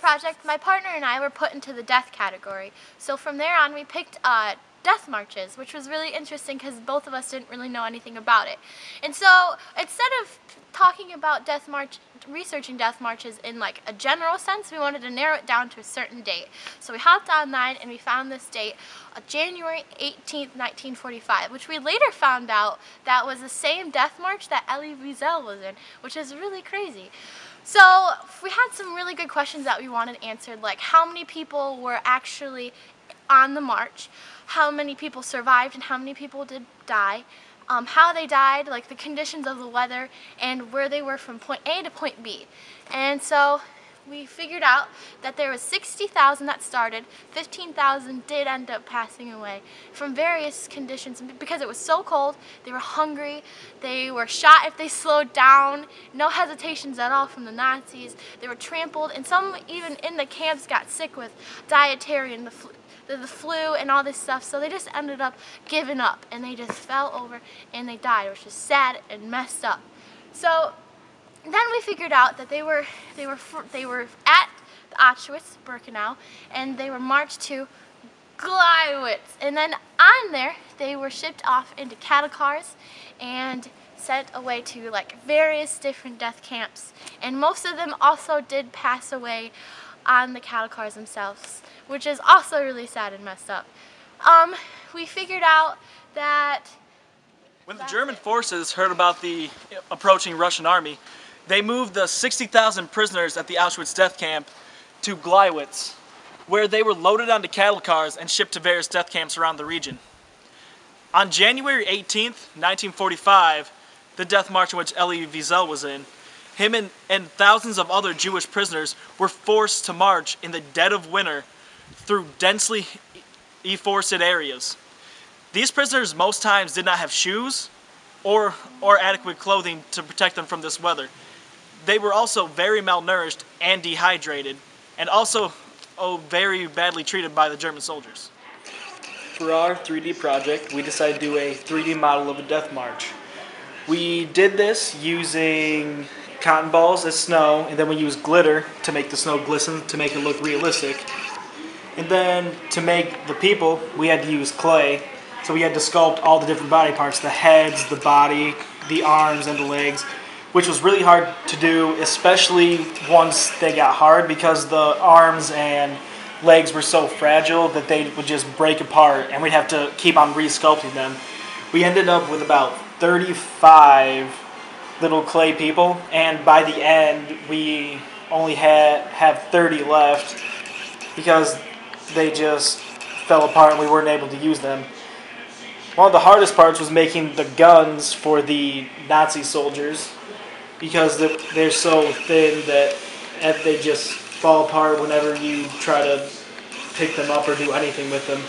project, my partner and I were put into the death category. So from there on, we picked death marches, which was really interesting because both of us didn't really know anything about it. And so instead of talking about researching death marches in like a general sense, we wanted to narrow it down to a certain date. So we hopped online and we found this date, January 18th, 1945, which we later found out that was the same death march that Elie Wiesel was in, which is really crazy. So we had some really good questions that we wanted answered, like how many people were actually on the march, how many people survived and how many people did die, how they died, like the conditions of the weather, and where they were from point A to point B. And so we figured out that there was 60,000 that started, 15,000 did end up passing away from various conditions because it was so cold, they were hungry, they were shot if they slowed down, no hesitations at all from the Nazis, they were trampled, and some even in the camps got sick with dietary and the flu and all this stuff, so they just ended up giving up and they just fell over and they died, which is sad and messed up. So then we figured out that they were at Auschwitz-Birkenau and they were marched to Gleiwitz, and then on there they were shipped off into cattle cars and sent away to like various different death camps, and most of them also did pass away on the cattle cars themselves, which is also really sad and messed up. We figured out that when the German forces heard about the approaching Russian army, they moved the 60,000 prisoners at the Auschwitz death camp to Gleiwitz, where they were loaded onto cattle cars and shipped to various death camps around the region. On January 18th, 1945, the death march in which Elie Wiesel was in, him and thousands of other Jewish prisoners were forced to march in the dead of winter through densely forested areas. These prisoners most times did not have shoes or adequate clothing to protect them from this weather. They were also very malnourished and dehydrated, and also very badly treated by the German soldiers. For our 3D project, we decided to do a 3D model of a death march. We did this using cotton balls as snow, and then we used glitter to make the snow glisten to make it look realistic. And then to make the people, we had to use clay. So we had to sculpt all the different body parts, the heads, the body, the arms, and the legs, which was really hard to do, especially once they got hard, because the arms and legs were so fragile that they would just break apart, and we'd have to keep on re-sculpting them. We ended up with about 35 little clay people, and by the end we only have 30 left because they just fell apart and we weren't able to use them. One of the hardest parts was making the guns for the Nazi soldiers, because they're so thin that they just fall apart whenever you try to pick them up or do anything with them.